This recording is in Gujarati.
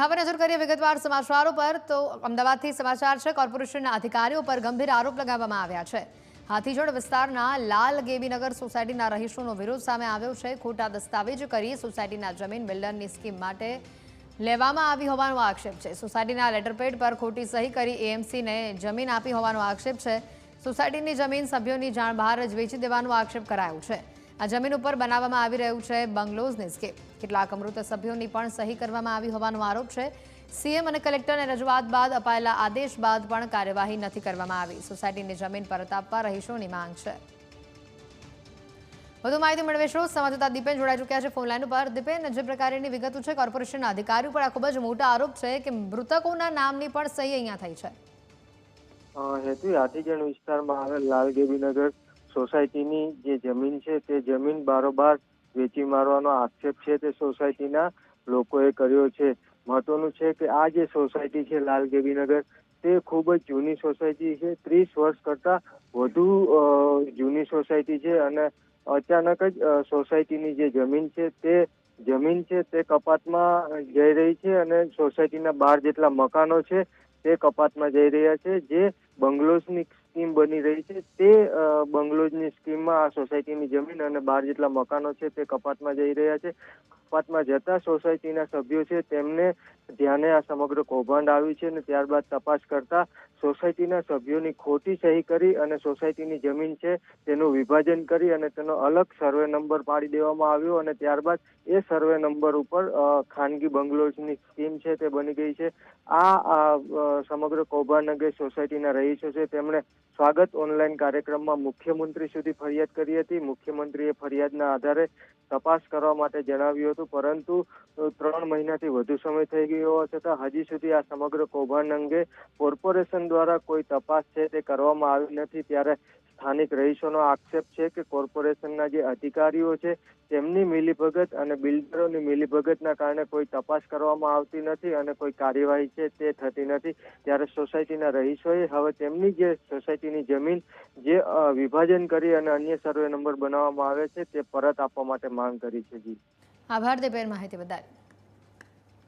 હવે નજર કરીએ વિગતવાર સમાચારો પર તો અમદાવાદથી સમાચાર છે। કોર્પોરેશનના અધિકારીઓ પર ગંભીર આરોપ લગાવવામાં આવ્યા છે। હાથીજોડ વિસ્તારના લાલ ગેબીનગર સોસાયટીના રહીશોનો વિરોધ સામે આવ્યો છે। ખોટા દસ્તાવેજ કરી સોસાયટીના જમીન બિલ્ડરની સ્કીમ માટે લેવામાં આવી હોવાનો આક્ષેપ છે। સોસાયટીના લેટરપેડ પર ખોટી સહી કરી એએમસીને જમીન આપી હોવાનો આક્ષેપ છે। સોસાયટીની જમીન સભ્યોની જાણ બહાર જ વેચી દેવાનો આક્ષેપ કરાયો છે। આ જમીન ઉપર બનાવવામાં આવી રહ્યું છે બંગલોઝની સ્કીમ। કેટલાક અમૃત સભ્યોની પણ સહી કરવામાં આવી હોવાનો આરોપ છે। સીએમ અને કલેક્ટરને રજૂઆત બાદ અપાયેલા આદેશ બાદ પણ કાર્યવાહી નથી કરવામાં આવી। સોસાયટીની જમીન પરત આપવા રહીશોની માંગ છે। વધુ માહિતી મેળવીશું સંવાદદાતા દીપેન જોડાઈ ચૂક્યા છે ફોન લાઈન ઉપર। દીપેન, જે પ્રકારની વિગતો છે કોર્પોરેશનના અધિકારીઓ પર આ ખૂબ જ મોટા આરોપ છે કે મૃતકોના નામની પણ સહી અહીંયા થઈ છે। હેતુ હાથીજણ વિસ્તારમાં આવેલ લાલ ગેબીનગર સોસાયટીની જે જમીન છે તે જમીન બારોબાર વેચી મારવાનો આક્ષેપ છે તે સોસાયટીના લોકોએ કર્યો છે। મહત્વનું છે કે આ જે સોસાયટી છે લાલ ગેબીનગર તે ખૂબ જ જૂની સોસાયટી છે। 30 વર્ષ કરતા વધુ જૂની સોસાયટી છે અને અચાનક જ સોસાયટીની જે જમીન છે તે કપાતમાં જઈ રહી છે અને સોસાયટીના 12 જેટલા મકાનો છે તે કપાતમાં જઈ રહ્યા છે। જે બંગલોઝની સ્કીમ બની રહી છે તે બંગલોઝની સ્કીમમાં આ સોસાયટીની જમીન અને 12 જેટલા મકાનો છે તે કપાતમાં જઈ રહ્યા છે। કપાતમાં જતા સોસાયટીના સભ્યો છે તેમને ધ્યાને આ સમગ્ર કૌભાંડ આવ્યું છે અને ત્યારબાદ તપાસ કરતા સોસાયટીના સભ્યોની ખોટી સહી કરી અને સોસાયટીની જમીન છે તેનું વિભાજન કરી અને તેનો અલગ સર્વે નંબર પાડી દેવામાં આવ્યો અને ત્યારબાદ એ સર્વે નંબર ઉપર ખાનગી બંગલોઝની સ્કીમ છે તે બની ગઈ છે। આ સમગ્ર કૌભાંડ અંગે સોસાયટીના રહીશો છે તેમણે સ્વાગત ઓનલાઈન કાર્યક્રમમાં મુખ્યમંત્રી સુધી ફરિયાદ કરી હતી। મુખ્યમંત્રીએ ફરિયાદના આધારે તપાસ કરવા માટે જણાવ્યું હતું, પરંતુ 3 મહિનાથી વધુ સમય થઈ ગયો હોવા છતાં હજી સુધી આ સમગ્ર કૌભાંડ અંગે કોર્પોરેશન દ્વારા કોઈ તપાસ છે તે કરવામાં આવી નથી। ત્યારે સ્થાનિક રહીશોનો આક્ષેપ છે કે કોર્પોરેશનના જે અધિકારીઓ છે તેમની મિલીભગત અને બિલ્ડરોની મિલીભગતના કારણે કોઈ તપાસ કરવામાં આવતી નથી અને કોઈ કાર્યવાહી છે તે થતી નથી। ત્યારે સોસાયટીના રહીશોએ હવે તેમની જે સોસાયટીની જમીન જે વિભાજન કરી અને અન્ય સર્વે નંબર બનાવવામાં આવે છે તે પરત આપવા માટે માંગ કરી છે। જી, આભાર દીપેન માહિતી બદલ।